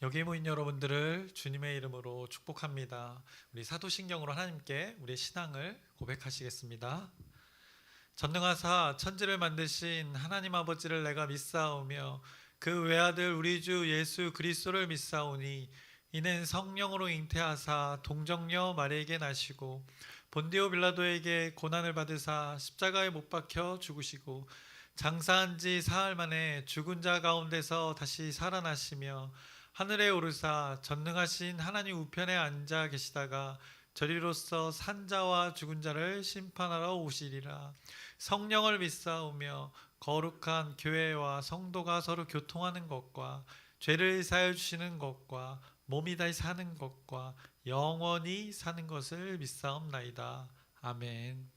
여기 모인 여러분들을 주님의 이름으로 축복합니다. 우리 사도신경으로 하나님께 우리의 신앙을 고백하시겠습니다. 전능하사 천지를 만드신 하나님 아버지를 내가 믿사오며 그 외아들 우리 주 예수 그리스도를 믿사오니 이는 성령으로 잉태하사 동정녀 마리에게 나시고 본디오 빌라도에게 고난을 받으사 십자가에 못 박혀 죽으시고 장사한 지 사흘 만에 죽은 자 가운데서 다시 살아나시며 하늘에 오르사 전능하신 하나님 우편에 앉아 계시다가 저리로서 산자와 죽은 자를 심판하러 오시리라. 성령을 믿사오며 거룩한 교회와 성도가 서로 교통하는 것과 죄를 사하여 주시는 것과 몸이 다시 사는 것과 영원히 사는 것을 믿사옵나이다. 아멘.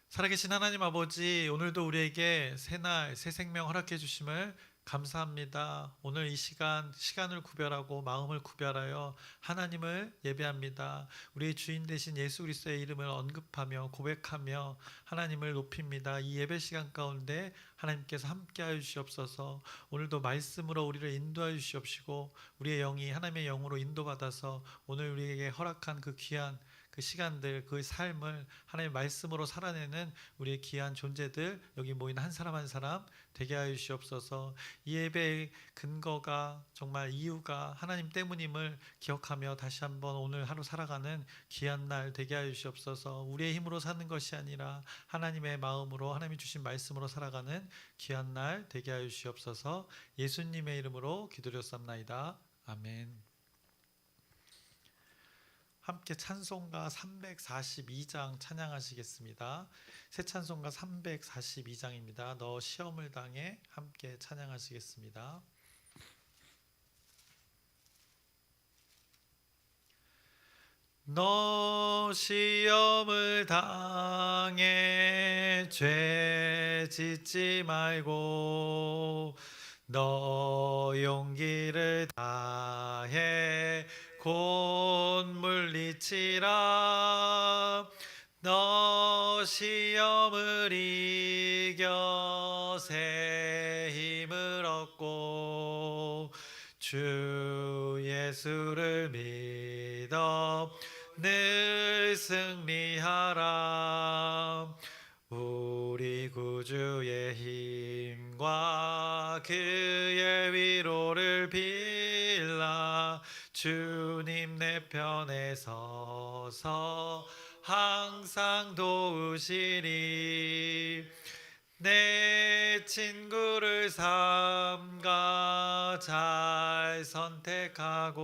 살아계신 하나님 아버지, 오늘도 우리에게 새날 새 생명 허락해 주심을 감사합니다. 오늘 이 시간을 구별하고 마음을 구별하여 하나님을 예배합니다. 우리의 주인 되신 예수 그리스도의 이름을 언급하며 고백하며 하나님을 높입니다. 이 예배 시간 가운데 하나님께서 함께하여 주시옵소서. 오늘도 말씀으로 우리를 인도하여 주시옵시고 우리의 영이 하나님의 영으로 인도받아서 오늘 우리에게 허락한 그 귀한 그 시간들, 그 삶을 하나님의 말씀으로 살아내는 우리의 귀한 존재들, 여기 모인 한 사람 한 사람 되게 하여 주시옵소서. 이 예배의 근거가 정말 이유가 하나님 때문임을 기억하며 다시 한번 오늘 하루 살아가는 귀한 날 되게 하여 주시옵소서. 우리의 힘으로 사는 것이 아니라 하나님의 마음으로 하나님이 주신 말씀으로 살아가는 귀한 날 되게 하여 주시옵소서. 예수님의 이름으로 기도드렸사옵나이다. 아멘. 함께 찬송가 342장 찬양하시겠습니다. 새 찬송가 342장입니다. 너 시험을 당해 함께 찬양하시겠습니다. 너 시험을 당해 죄 짓지 말고 너 용기를 다해 곧 물리치라. 너 시험을 이겨 새 힘을 얻고 주 예수를 믿어 늘 승리하라. 우리 구주의 힘과 그의 위로를 빌라. 주님 내 편에 서서 항상 도우시리. 내 친구를 삼가 잘 선택하고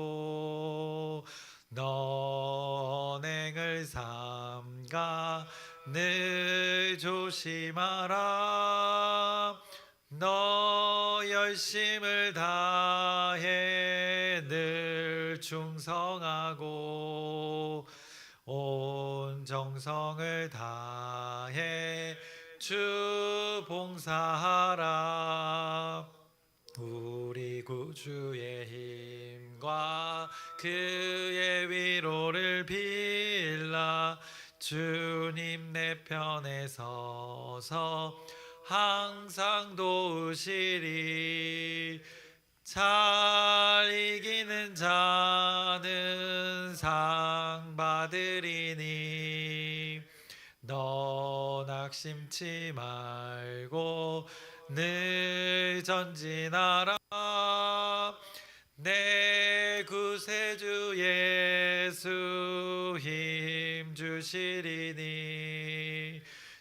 너 언행을 삼가 늘 조심하라. 너 열심을 다해 늘 충성하고 온 정성을 다해 주 봉사하라. 우리 구주의 힘과 그의 위로를 빌라. 주님 내 편에 서서 항상 도우시리. 잘 이기는 자는 상 받으리니 너 낙심치 말고 늘 전진하라. 내 구세주 예수 힘 주시리니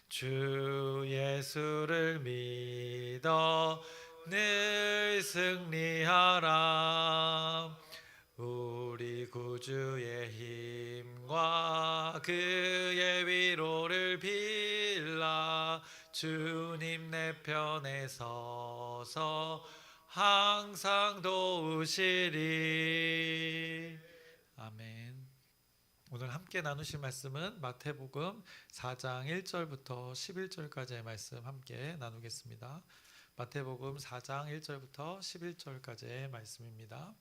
주 예수를 믿어 늘 승리하라. 우리 구주의 힘과 그의 위로를 빌라. 주님 내 편에 서서 항상 도우시리. 아멘. 오늘 함께 나누실 말씀은 마태복음 4장 1절부터 11절까지의 말씀 함께 나누겠습니다. 마태복음 4장 1절부터 11절까지의 말씀입니다.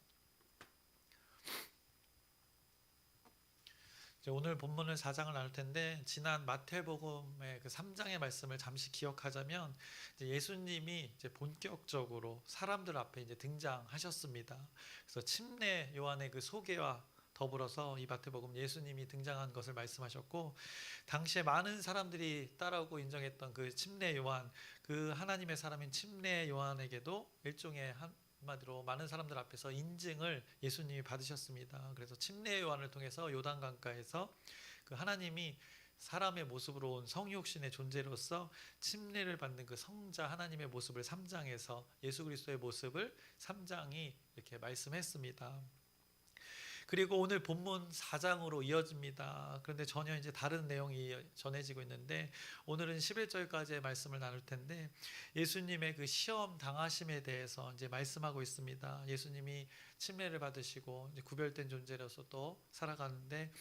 이제 오늘 본문을 4장을 나눌 텐데 지난 마태복음의 그 3장의 말씀을 잠시 기억하자면 이제 예수님이 이제 본격적으로 사람들 앞에 이제 등장하셨습니다. 그래서 침례 요한의 그 소개와 더불어서 이 마태복음 예수님이 등장한 것을 말씀하셨고, 당시에 많은 사람들이 따라오고 인정했던 그 침례 요한, 그 하나님의 사람인 침례 요한에게도 일종의 한마디로 많은 사람들 앞에서 인증을 예수님이 받으셨습니다. 그래서 침례 요한을 통해서 요단강가에서 그 하나님이 사람의 모습으로 온 성육신의 존재로서 침례를 받는 그 성자 하나님의 모습을 3장에서 예수 그리스도의 모습을 3장이 이렇게 말씀했습니다. 그리고 오늘 본문 4장으로 이어집니다. 그런데 전혀 이제 다른 내용이 전해지고 있는데, 오늘은 11절까지의 말씀을 나눌 텐데 예수님의 그 시험 당하심에 대해서 이제 말씀하고 있습니다. 예수님이 침례를 받으시고 이제 구별된 존재로서 또 살아가는데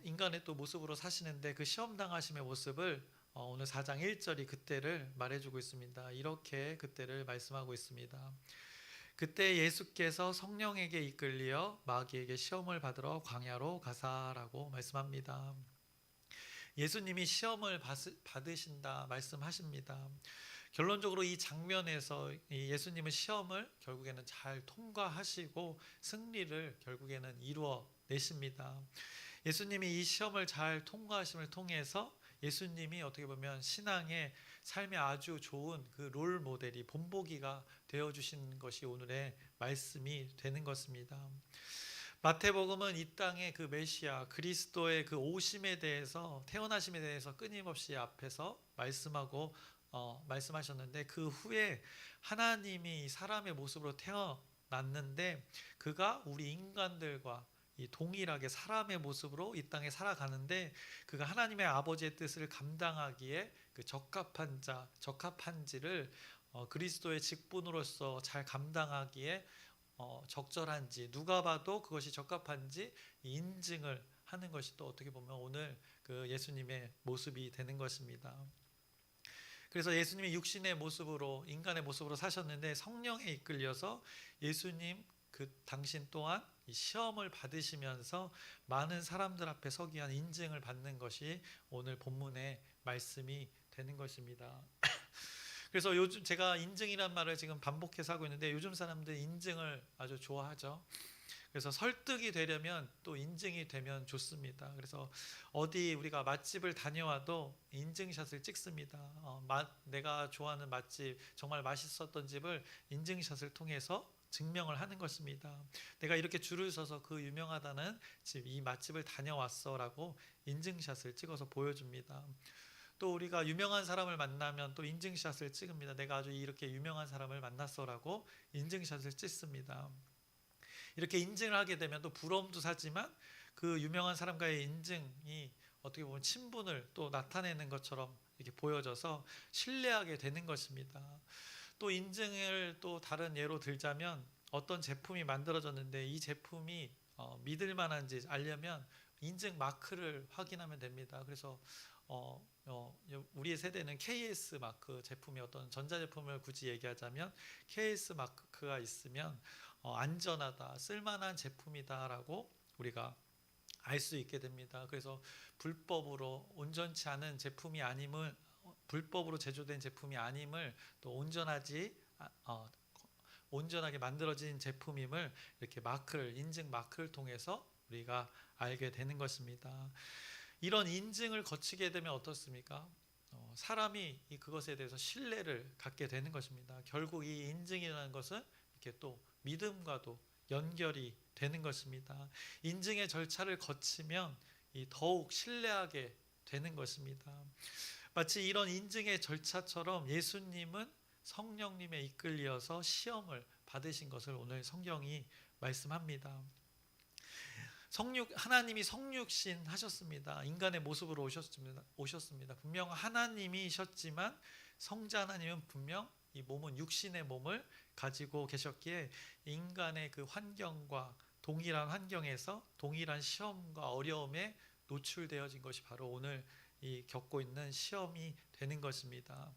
인간의 또 모습으로 사시는데 그 시험 당하심의 모습을 오늘 4장 1절이 그때를 말해주고 있습니다. 이렇게 그때를 말씀하고 있습니다. 그때 예수께서 성령에게 이끌려 마귀에게 시험을 받으러 광야로 가사라고 말씀합니다. 예수님이 시험을 받으신다 말씀하십니다. 결론적으로 이 장면에서 예수님은 시험을 결국에는 잘 통과하시고 승리를 결국에는 이루어내십니다. 예수님이 이 시험을 잘 통과하심을 통해서 예수님이 어떻게 보면 신앙의 삶에 아주 좋은 그 롤 모델이 본보기가 되어 주신 것이 오늘의 말씀이 되는 것입니다. 마태복음은 이 땅의 그 메시아 그리스도의 그 오심에 대해서, 태어나심에 대해서 끊임없이 앞에서 말씀하셨는데, 그 후에 하나님이 사람의 모습으로 태어났는데 그가 우리 인간들과 이 동일하게 사람의 모습으로 이 땅에 살아가는데, 그가 하나님의 아버지의 뜻을 감당하기에 그 적합한지를 그리스도의 직분으로서 잘 감당하기에 적절한지, 누가 봐도 그것이 적합한지 인증을 하는 것이 또 어떻게 보면 오늘 그 예수님의 모습이 되는 것입니다. 그래서 예수님이 육신의 모습으로, 인간의 모습으로 사셨는데 성령에 이끌려서 예수님 그 당신 또한 이 시험을 받으시면서 많은 사람들 앞에 서기 위한 인증을 받는 것이 오늘 본문의 말씀이 되는 것입니다. 그래서 요즘 제가 인증이란 말을 지금 반복해서 하고 있는데, 요즘 사람들 인증을 아주 좋아하죠. 그래서 설득이 되려면 또 인증이 되면 좋습니다. 그래서 어디 우리가 맛집을 다녀와도 인증샷을 찍습니다. 내가 좋아하는 맛집, 정말 맛있었던 집을 인증샷을 통해서 증명을 하는 것입니다. 내가 이렇게 줄을 서서 그 유명하다는 집, 이 맛집을 다녀왔어라고 인증샷을 찍어서 보여줍니다. 또 우리가 유명한 사람을 만나면 또 인증샷을 찍습니다. 내가 아주 이렇게 유명한 사람을 만났어라고 인증샷을 찍습니다. 이렇게 인증을 하게 되면 또 부러움도 사지만 그 유명한 사람과의 인증이 어떻게 보면 친분을 또 나타내는 것처럼 이렇게 보여져서 신뢰하게 되는 것입니다. 또 인증을 또 다른 예로 들자면, 어떤 제품이 만들어졌는데 이 제품이 믿을 만한지 알려면 인증 마크를 확인하면 됩니다. 그래서 우리의 세대는 KS 마크 제품이, 어떤 전자제품을 굳이 얘기하자면 KS 마크가 있으면 안전하다, 쓸만한 제품이다라고 우리가 알 수 있게 됩니다. 그래서 불법으로 온전치 않은 제품이 아님을, 불법으로 제조된 제품이 아님을, 또 온전하게 만들어진 제품임을 이렇게 인증 마크를 통해서 우리가 알게 되는 것입니다. 이런 인증을 거치게 되면 어떻습니까? 사람이 그것에 대해서 신뢰를 갖게 되는 것입니다. 결국 이 인증이라는 것은 이렇게 또 믿음과도 연결이 되는 것입니다. 인증의 절차를 거치면 더욱 신뢰하게 되는 것입니다. 마치 이런 인증의 절차처럼 예수님은 성령님에 이끌려서 시험을 받으신 것을 오늘 성경이 말씀합니다. 하나님이 성육신 하셨습니다. 인간의 모습으로 오셨습니다. 분명 하나님이셨지만 성자 하나님은 분명 이 몸은 육신의 몸을 가지고 계셨기에 인간의 그 환경과 동일한 환경에서 동일한 시험과 어려움에 노출되어진 것이 바로 오늘 겪고 있는 시험이 되는 것입니다.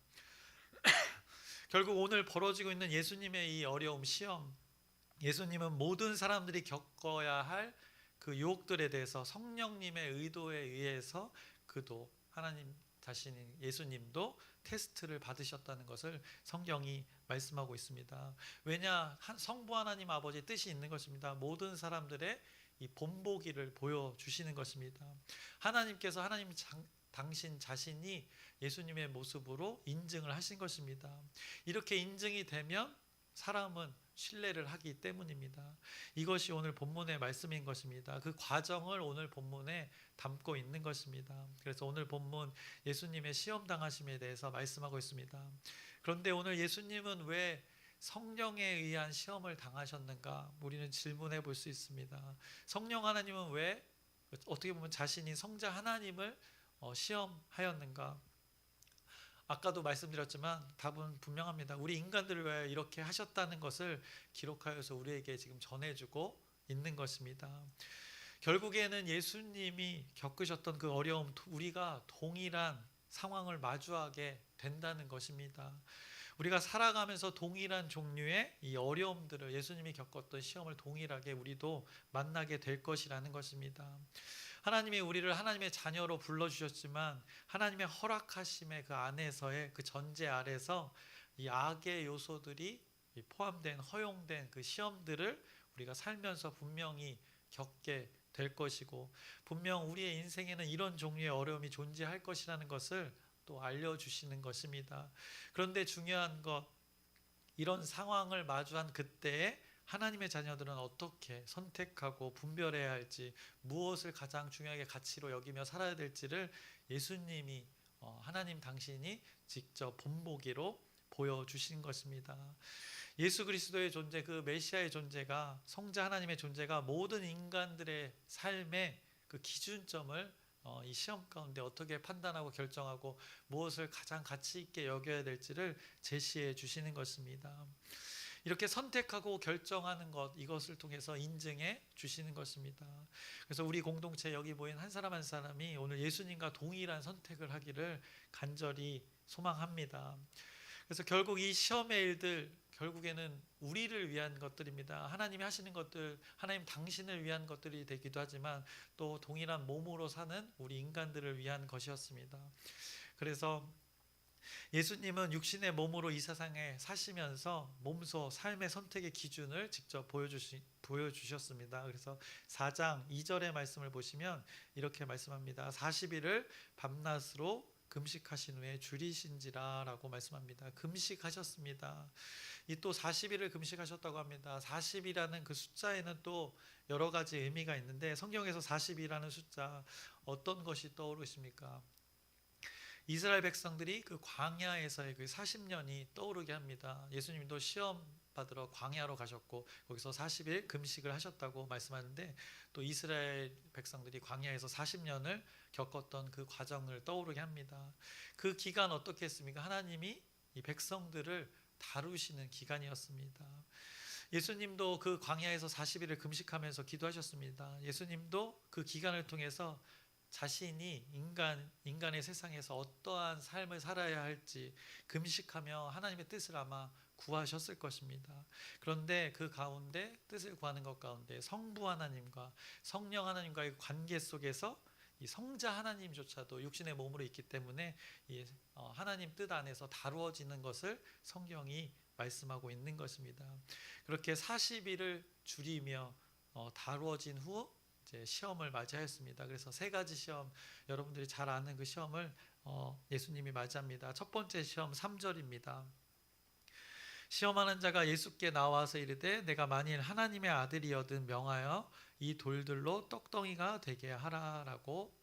결국 오늘 벌어지고 있는 예수님의 이 어려움, 시험, 예수님은 모든 사람들이 겪어야 할 그 유혹들에 대해서 성령님의 의도에 의해서 그도 하나님 자신인 예수님도 테스트를 받으셨다는 것을 성경이 말씀하고 있습니다. 왜냐, 성부 하나님 아버지의 뜻이 있는 것입니다. 모든 사람들의 이 본보기를 보여주시는 것입니다. 하나님께서 당신 자신이 예수님의 모습으로 인증을 하신 것입니다. 이렇게 인증이 되면 사람은 신뢰를 하기 때문입니다. 이것이 오늘 본문의 말씀인 것입니다. 그 과정을 오늘 본문에 담고 있는 것입니다. 그래서 오늘 본문 예수님의 시험 당하심에 대해서 말씀하고 있습니다. 그런데 오늘 예수님은 왜 성령에 의한 시험을 당하셨는가? 우리는 질문해 볼 수 있습니다. 성령 하나님은 왜 어떻게 보면 자신이 성자 하나님을 시험하였는가? 아까도 말씀드렸지만 답은 분명합니다. 우리 인간들을 왜 이렇게 하셨다는 것을 기록하여서 우리에게 지금 전해주고 있는 것입니다. 결국에는 예수님이 겪으셨던 그 어려움, 우리가 동일한 상황을 마주하게 된다는 것입니다. 우리가 살아가면서 동일한 종류의 이 어려움들을, 예수님이 겪었던 시험을 동일하게 우리도 만나게 될 것이라는 것입니다. 하나님이 우리를 하나님의 자녀로 불러주셨지만 하나님의 허락하심의 그 안에서의 그 전제 아래서 이 악의 요소들이 포함된, 허용된 그 시험들을 우리가 살면서 분명히 겪게 될 것이고, 분명 우리의 인생에는 이런 종류의 어려움이 존재할 것이라는 것을 또 알려주시는 것입니다. 그런데 중요한 것, 이런 상황을 마주한 그때에 하나님의 자녀들은 어떻게 선택하고 분별해야 할지, 무엇을 가장 중요하게 가치로 여기며 살아야 될지를 예수님이, 하나님 당신이 직접 본보기로 보여주신 것입니다. 예수 그리스도의 존재, 그 메시아의 존재가, 성자 하나님의 존재가 모든 인간들의 삶의 그 기준점을 이 시험 가운데 어떻게 판단하고 결정하고 무엇을 가장 가치 있게 여겨야 될지를 제시해 주시는 것입니다. 이렇게 선택하고 결정하는 것, 이것을 통해서 인증해 주시는 것입니다. 그래서 우리 공동체 여기 모인 한 사람 한 사람이 오늘 예수님과 동일한 선택을 하기를 간절히 소망합니다. 그래서 결국 이 시험의 일들, 결국에는 우리를 위한 것들입니다. 하나님이 하시는 것들, 하나님 당신을 위한 것들이 되기도 하지만 또 동일한 몸으로 사는 우리 인간들을 위한 것이었습니다. 그래서 예수님은 육신의 몸으로 이 세상에 사시면서 몸소 삶의 선택의 기준을 직접 보여주셨습니다. 그래서 4장 2절의 말씀을 보시면 이렇게 말씀합니다. 40일을 밤낮으로 금식하신 후에 줄이신지라 라고 말씀합니다. 금식하셨습니다. 이 또 40일을 금식하셨다고 합니다. 40이라는 그 숫자에는 또 여러 가지 의미가 있는데, 성경에서 40이라는 숫자, 어떤 것이 떠오르십니까? 이스라엘 백성들이 그 광야에서의 그 40년이 떠오르게 합니다. 예수님도 시험 받으러 광야로 가셨고 거기서 40일 금식을 하셨다고 말씀하는데, 또 이스라엘 백성들이 광야에서 40년을 겪었던 그 과정을 떠오르게 합니다. 그 기간 어떻게 했습니까? 하나님이 이 백성들을 다루시는 기간이었습니다. 예수님도 그 광야에서 40일을 금식하면서 기도하셨습니다. 예수님도 그 기간을 통해서 자신이 인간의 세상에서 어떠한 삶을 살아야 할지 금식하며 하나님의 뜻을 아마 구하셨을 것입니다. 그런데 그 가운데, 뜻을 구하는 것 가운데 성부 하나님과 성령 하나님과의 관계 속에서 이 성자 하나님조차도 육신의 몸으로 있기 때문에 이 하나님 뜻 안에서 다루어지는 것을 성경이 말씀하고 있는 것입니다. 그렇게 40일을 줄이며 다루어진 후 이제 시험을 맞이하였습니다. 그래서 세 가지 시험, 여러분들이 잘 아는 그 시험을 예수님이 맞이합니다. 첫 번째 시험 3절입니다. 시험하는 자가 예수께 나와서 이르되 내가 만일 하나님의 아들이거든 명하여 이 돌들로 떡덩이가 되게 하라라고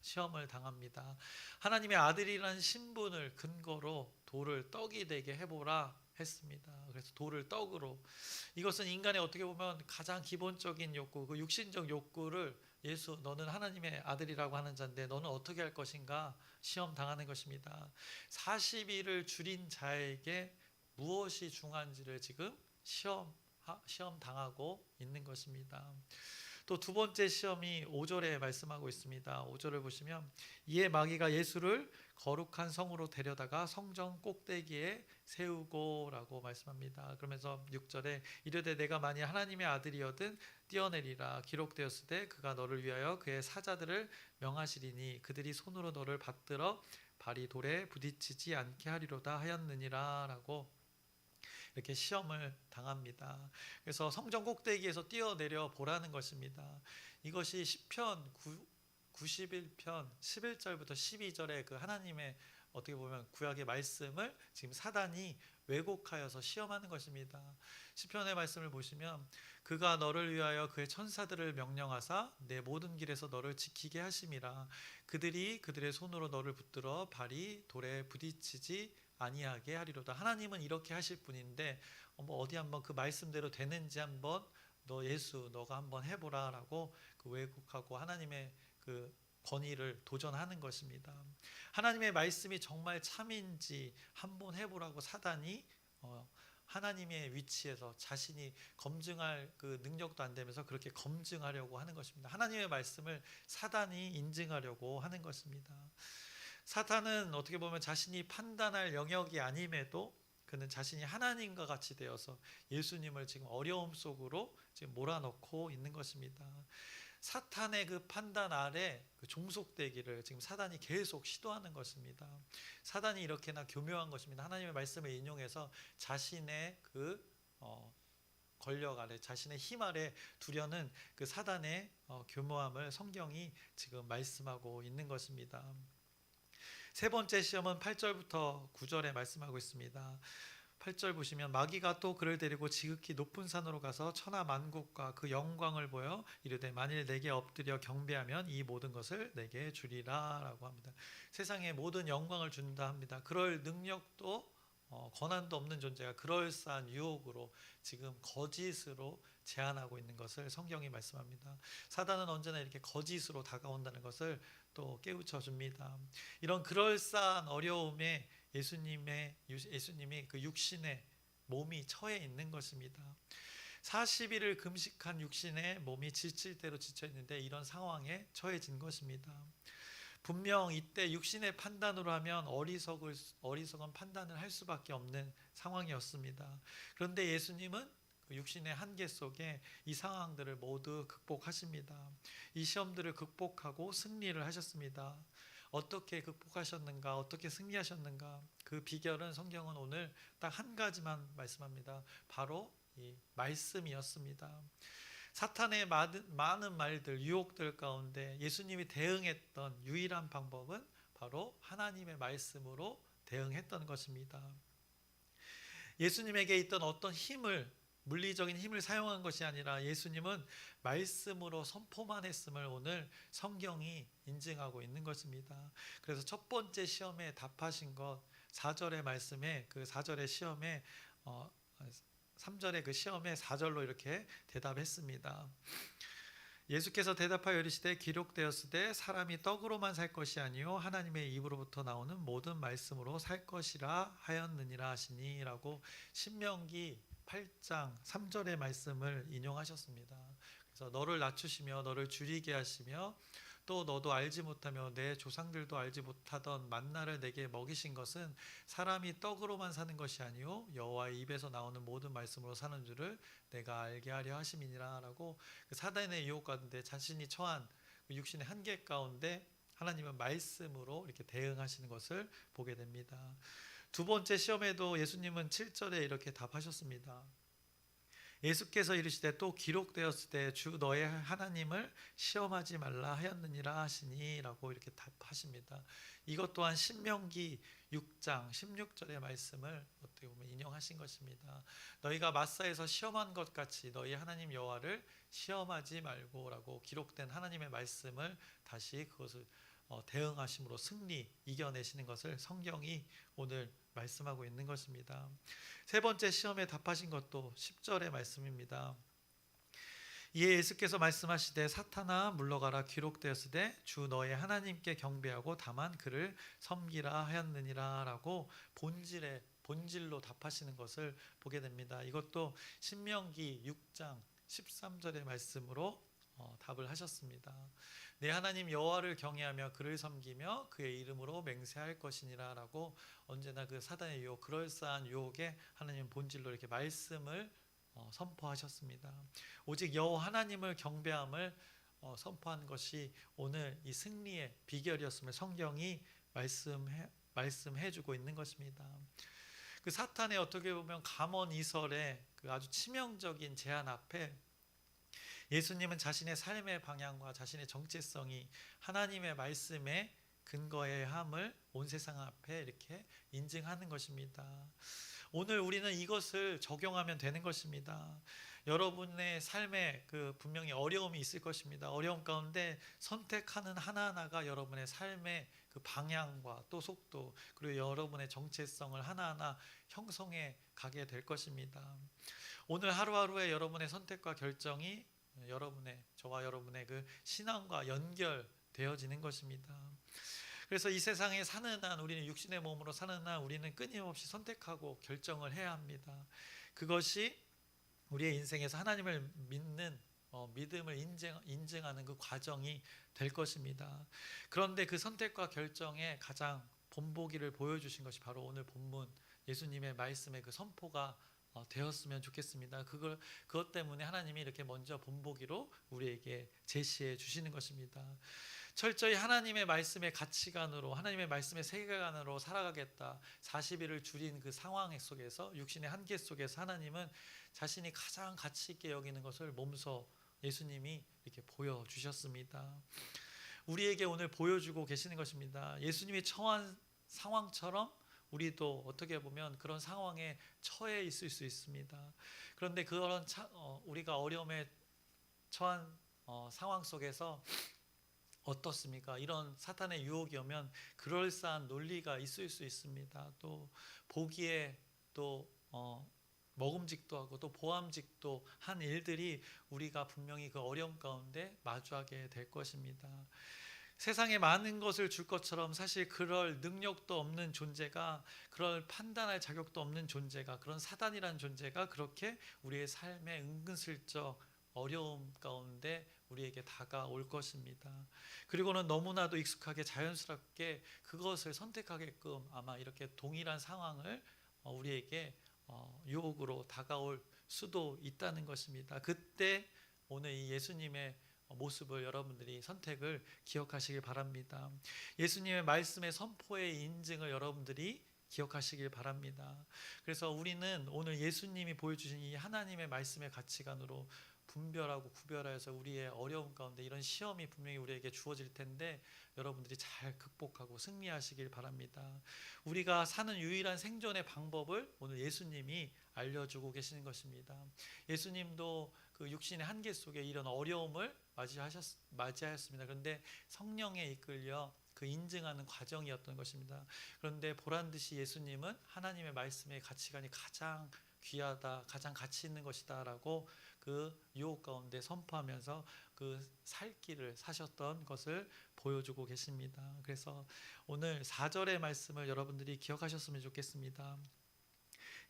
시험을 당합니다. 하나님의 아들이라는 신분을 근거로 돌을 떡이 되게 해보라 했습니다. 그래서 돌을 떡으로, 이것은 인간의 어떻게 보면 가장 기본적인 욕구, 그 육신적 욕구를, 예수 너는 하나님의 아들이라고 하는 자인데 너는 어떻게 할 것인가 시험 당하는 것입니다. 40일을 줄인 자에게 무엇이 중요한지를 지금 시험 당하고 있는 것입니다. 또 두 번째 시험이 5절에 말씀하고 있습니다. 5절을 보시면 이에 마귀가 예수를 거룩한 성으로 데려다가 성전 꼭대기에 세우고라고 말씀합니다. 그러면서 6절에 이르되 내가 만일 하나님의 아들이거든 뛰어내리라 기록되었을 때 그가 너를 위하여 그의 사자들을 명하시리니 그들이 손으로 너를 받들어 발이 돌에 부딪히지 않게 하리로다 하였느니라 라고 이렇게 시험을 당합니다. 그래서 성전 꼭대기에서 뛰어내려 보라는 것입니다. 이것이 시편 91편 11절부터 12절의 그 하나님의 어떻게 보면 구약의 말씀을 지금 사단이 왜곡하여서 시험하는 것입니다. 시편의 말씀을 보시면 그가 너를 위하여 그의 천사들을 명령하사 내 모든 길에서 너를 지키게 하심이라 그들이 그들의 손으로 너를 붙들어 발이 돌에 부딪히지 아니하게 하리로다. 하나님은 이렇게 하실 분인데 뭐 어디 한번 그 말씀대로 되는지 한번 너 예수 너가 한번 해보라라고 그 왜곡하고 하나님의 그 권위를 도전하는 것입니다. 하나님의 말씀이 정말 참인지 한번 해보라고 사단이 하나님의 위치에서 자신이 검증할 그 능력도 안 되면서 그렇게 검증하려고 하는 것입니다. 하나님의 말씀을 사단이 인증하려고 하는 것입니다. 사탄은 어떻게 보면 자신이 판단할 영역이 아님에도 그는 자신이 하나님과 같이 되어서 예수님을 지금 어려움 속으로 지금 몰아넣고 있는 것입니다. 사탄의 그 판단 아래 그 종속되기를 지금 사단이 계속 시도하는 것입니다. 사단이 이렇게나 교묘한 것입니다. 하나님의 말씀을 인용해서 자신의 그 권력 아래 자신의 힘 아래 두려는 그 사단의 교묘함을 성경이 지금 말씀하고 있는 것입니다. 세 번째 시험은 8절부터 9절에 말씀하고 있습니다. 8절 보시면 마귀가 또 그를 데리고 지극히 높은 산으로 가서 천하 만국과 그 영광을 보여 이르되 만일 내게 엎드려 경배하면 이 모든 것을 내게 주리라 라고 합니다. 세상에 모든 영광을 준다 합니다. 그럴 능력도 권한도 없는 존재가 그럴싸한 유혹으로 지금 거짓으로 제안하고 있는 것을 성경이 말씀합니다. 사단은 언제나 이렇게 거짓으로 다가온다는 것을 또 깨우쳐 줍니다. 이런 그럴싸한 어려움에 예수님이 그 육신의 몸이 처해 있는 것입니다. 40일을 금식한 육신의 몸이 지칠 대로 지쳐 있는데 이런 상황에 처해진 것입니다. 분명 이때 육신의 판단으로 하면 어리석은 판단을 할 수밖에 없는 상황이었습니다. 그런데 예수님은 그 육신의 한계 속에 이 상황들을 모두 극복하십니다. 이 시험들을 극복하고 승리를 하셨습니다. 어떻게 극복하셨는가, 어떻게 승리하셨는가, 그 비결은 성경은 오늘 딱 한 가지만 말씀합니다. 바로 이 말씀이었습니다. 사탄의 많은 말들, 유혹들 가운데 예수님이 대응했던 유일한 방법은 바로 하나님의 말씀으로 대응했던 것입니다. 예수님에게 있던 어떤 물리적인 힘을 사용한 것이 아니라 예수님은 말씀으로 선포만 했음을 오늘 성경이 인증하고 있는 것입니다. 그래서 첫 번째 시험에 답하신 것 4절의 말씀에 그 4절의 시험에 3절의 그 시험에 4절로 이렇게 대답했습니다. 예수께서 대답하여 이르시되 기록되었으되 사람이 떡으로만 살 것이 아니요 하나님의 입으로부터 나오는 모든 말씀으로 살 것이라 하였느니라 하시니라고 신명기 8장 3절의 말씀을 인용하셨습니다. 그래서 너를 낮추시며 너를 줄이게 하시며 또 너도 알지 못하며 내 조상들도 알지 못하던 만나를 내게 먹이신 것은 사람이 떡으로만 사는 것이 아니요 여호와의 입에서 나오는 모든 말씀으로 사는 줄을 내가 알게 하려 하심이니라 라고 그 사단의 유혹 가운데 자신이 처한 육신의 한계 가운데 하나님은 말씀으로 이렇게 대응하시는 것을 보게 됩니다. 두 번째 시험에도 예수님은 7절에 이렇게 답하셨습니다. 예수께서 이르시되 또 기록되었을 때 주 너의 하나님을 시험하지 말라 하였느니라 하시니라고 이렇게 답하십니다. 이것 또한 신명기 6장 16절의 말씀을 어떻게 보면 인용하신 것입니다. 너희가 마사에서 시험한 것 같이 너희 하나님 여호와를 시험하지 말고라고 기록된 하나님의 말씀을 다시 그것을 대응하심으로 이겨내시는 것을 성경이 오늘 말씀하고 있는 것입니다. 세 번째 시험에 답하신 것도 10절의 말씀입니다. 이에 예수께서 말씀하시되 사탄아 물러가라 기록되었으되 주 너의 하나님께 경배하고 다만 그를 섬기라 하였느니라 라고 본질로 답하시는 것을 보게 됩니다. 이것도 신명기 6장 13절의 말씀으로 답을 하셨습니다. 내 하나님 여호와를 경외하며 그를 섬기며 그의 이름으로 맹세할 것이니라라고 언제나 그 사단의 유혹, 그럴싸한 유혹에 하나님 본질로 이렇게 말씀을 선포하셨습니다. 오직 여호와 하나님을 경배함을 선포한 것이 오늘 이 승리의 비결이었음을 성경이 말씀해주고 있는 것입니다. 그 사탄의 어떻게 보면 감언이설의 그 아주 치명적인 제안 앞에 예수님은 자신의 삶의 방향과 자신의 정체성이 하나님의 말씀에 근거해야 함을 온 세상 앞에 이렇게 인증하는 것입니다. 오늘 우리는 이것을 적용하면 되는 것입니다. 여러분의 삶에 그 분명히 어려움이 있을 것입니다. 어려움 가운데 선택하는 하나하나가 여러분의 삶의 그 방향과 또 속도 그리고 여러분의 정체성을 하나하나 형성해 가게 될 것입니다. 오늘 하루하루의 여러분의 선택과 결정이 저와 여러분의 그 신앙과 연결되어지는 것입니다. 그래서 이 세상에 사는 한 우리는 육신의 몸으로 사는 한 우리는 끊임없이 선택하고 결정을 해야 합니다. 그것이 우리의 인생에서 하나님을 믿는 믿음을 인증하는 그 과정이 될 것입니다. 그런데 그 선택과 결정에 가장 본보기를 보여주신 것이 바로 오늘 본문 예수님의 말씀의 그 선포가 되었으면 좋겠습니다. 그것 때문에 하나님이 이렇게 먼저 본보기로 우리에게 제시해 주시는 것입니다. 철저히 하나님의 말씀의 가치관으로 하나님의 말씀의 세계관으로 살아가겠다. 40일을 줄인 그 상황 속에서 육신의 한계 속에서 하나님은 자신이 가장 가치 있게 여기는 것을 몸소 예수님이 이렇게 보여주셨습니다. 우리에게 오늘 보여주고 계시는 것입니다. 예수님이 처한 상황처럼 우리도 어떻게 보면 그런 상황에 처해 있을 수 있습니다. 그런데 그런 우리가 어려움에 처한 상황 속에서 어떻습니까? 이런 사탄의 유혹이 오면 그럴싸한 논리가 있을 수 있습니다. 또 보기에 또 먹음직도 하고 또 보암직도 한 일들이 우리가 분명히 그 어려움 가운데 마주하게 될 것입니다. 세상에 많은 것을 줄 것처럼 사실 그럴 능력도 없는 존재가, 그럴 판단할 자격도 없는 존재가, 그런 사단이라는 존재가 그렇게 우리의 삶에 은근슬쩍 어려움 가운데 우리에게 다가올 것입니다. 그리고는 너무나도 익숙하게 자연스럽게 그것을 선택하게끔 아마 이렇게 동일한 상황을 우리에게 유혹으로 다가올 수도 있다는 것입니다. 그때 오늘 이 예수님의 모습을 여러분들이 선택을 기억하시길 바랍니다. 예수님의 말씀의 선포의 인증을 여러분들이 기억하시길 바랍니다. 그래서 우리는 오늘 예수님이 보여주신 이 하나님의 말씀의 가치관으로 분별하고 구별하여서 우리의 어려움 가운데 이런 시험이 분명히 우리에게 주어질 텐데 여러분들이 잘 극복하고 승리하시길 바랍니다. 우리가 사는 유일한 생존의 방법을 오늘 예수님이 알려주고 계시는 것입니다. 예수님도 그 육신의 한계 속에 이런 어려움을 맞이하였습니다. 그런데 성령에 이끌려 그 인증하는 과정이었던 것입니다. 그런데 보란듯이 예수님은 하나님의 말씀의 가치관이 가장 귀하다, 가장 가치 있는 것이다 라고 그 유혹 가운데 선포하면서 그 살 길을 사셨던 것을 보여주고 계십니다. 그래서 오늘 4절의 말씀을 여러분들이 기억하셨으면 좋겠습니다.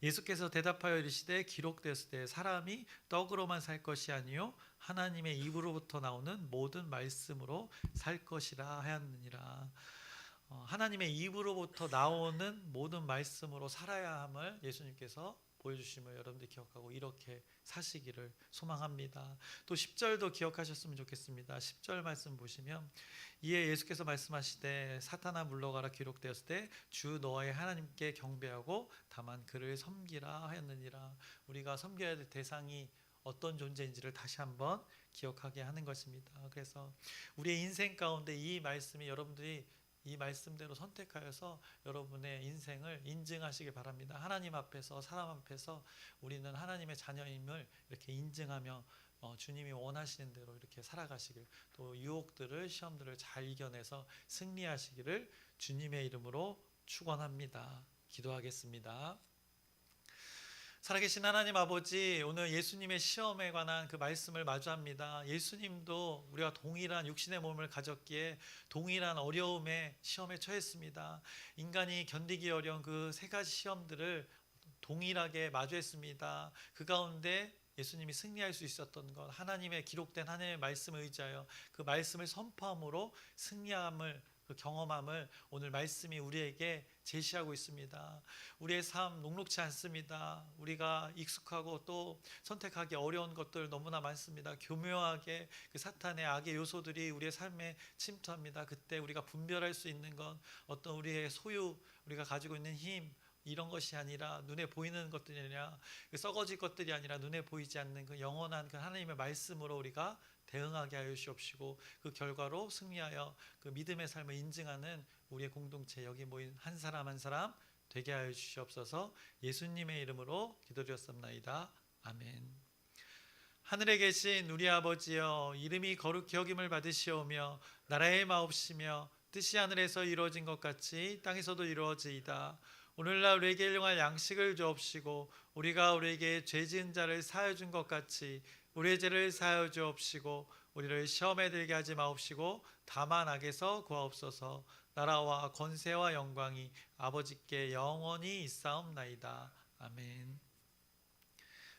예수께서 대답하여 이르시되 기록되었으되 사람이 떡으로만 살 것이 아니요 하나님의 입으로부터 나오는 모든 말씀으로 살 것이라 하였느니라. 하나님의 입으로부터 나오는 모든 말씀으로 살아야 함을 예수님께서 보여주심을 여러분들이 기억하고 이렇게 사시기를 소망합니다. 또 10절도 기억하셨으면 좋겠습니다. 10절 말씀 보시면 이에 예수께서 말씀하시되 사탄아 물러가라 기록되었을 때 주 너의 하나님께 경배하고 다만 그를 섬기라 하였느니라. 우리가 섬겨야 될 대상이 어떤 존재인지를 다시 한번 기억하게 하는 것입니다. 그래서 우리의 인생 가운데 이 말씀이 여러분들이 이 말씀대로 선택하여서 여러분의 인생을 인증하시길 바랍니다. 하나님 앞에서 사람 앞에서 우리는 하나님의 자녀임을 이렇게 인증하며 주님이 원하시는 대로 이렇게 살아가시길, 또 유혹들을 시험들을 잘 이겨내서 승리하시기를 주님의 이름으로 축원합니다. 기도하겠습니다. 살아계신 하나님 아버지, 오늘 예수님의 시험에 관한 그 말씀을 마주합니다. 예수님도 우리가 동일한 육신의 몸을 가졌기에 동일한 어려움의 시험에 처했습니다. 인간이 견디기 어려운 그 세 가지 시험들을 동일하게 마주했습니다. 그 가운데 예수님이 승리할 수 있었던 것, 하나님의 기록된 하나님의 말씀을 의지하여 그 말씀을 선포함으로 승리함을 그 경험함을 오늘 말씀이 우리에게 제시하고 있습니다. 우리의 삶 녹록지 않습니다. 우리가 익숙하고 또 선택하기 어려운 것들 너무나 많습니다. 교묘하게 그 사탄의 악의 요소들이 우리의 삶에 침투합니다. 그때 우리가 분별할 수 있는 건 어떤 우리의 소유, 우리가 가지고 있는 힘, 이런 것이 아니라 눈에 보이는 것들이 아니라 그 썩어질 것들이 아니라 눈에 보이지 않는 그 영원한 그 하나님의 말씀으로 우리가 대응하게 하여 주옵시고, 그 결과로 승리하여 그 믿음의 삶을 인증하는 우리의 공동체, 여기 모인 한 사람 한 사람 되게 하여 주시옵소서. 예수님의 이름으로 기도드렸습나이다. 아멘. 하늘에 계신 우리 아버지여, 이름이 거룩히 여김을 받으시오며 나라의 마옵시며 뜻이 하늘에서 이루어진 것 같이 땅에서도 이루어지이다. 오늘날 우리에게 일용할 양식을 주옵시고, 우리가 우리에게 죄 지은 자를 사하여 준 것 같이 우리의 죄를 사하여 주옵시고, 우리를 시험에 들게 하지 마옵시고 다만 악에서 구하옵소서. 나라와 권세와 영광이 아버지께 영원히 있사옵나이다. 아멘.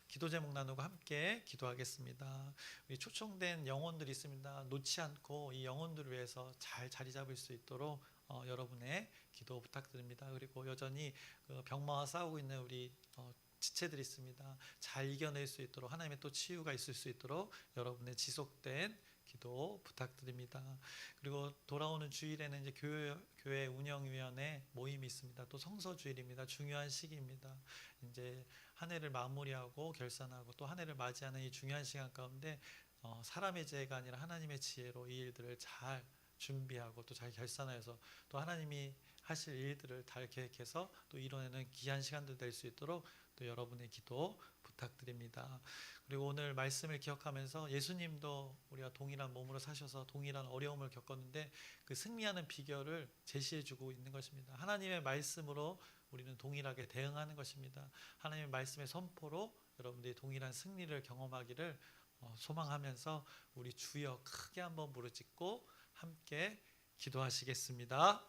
기도 제목 나누고 함께 기도하겠습니다. 우리 초청된 영혼들이 있습니다. 놓지 않고 이 영혼들을 위해서 잘 자리 잡을 수 있도록 여러분의 기도 부탁드립니다. 그리고 여전히 병마와 싸우고 있는 우리 지체들이 있습니다. 잘 이겨낼 수 있도록, 하나님의 또 치유가 있을 수 있도록 여러분의 지속된 기도 부탁드립니다. 그리고 돌아오는 주일에는 이제 교회 운영위원회 모임이 있습니다. 또 성서주일입니다. 중요한 시기입니다. 이제 한 해를 마무리하고 결산하고 또 한 해를 맞이하는 이 중요한 시간 가운데 사람의 지혜가 아니라 하나님의 지혜로 이 일들을 잘 준비하고 또 잘 결산해서 또 하나님이 하실 일들을 잘 계획해서 또 이뤄내는 귀한 시간들 될 수 있도록 또 여러분의 기도 부탁드립니다. 그리고 오늘 말씀을 기억하면서 예수님도 우리가 동일한 몸으로 사셔서 동일한 어려움을 겪었는데 그 승리하는 비결을 제시해주고 있는 것입니다. 하나님의 말씀으로 우리는 동일하게 대응하는 것입니다. 하나님의 말씀의 선포로 여러분들이 동일한 승리를 경험하기를 소망하면서 우리 주여 크게 한번 부르짖고 함께 기도하시겠습니다.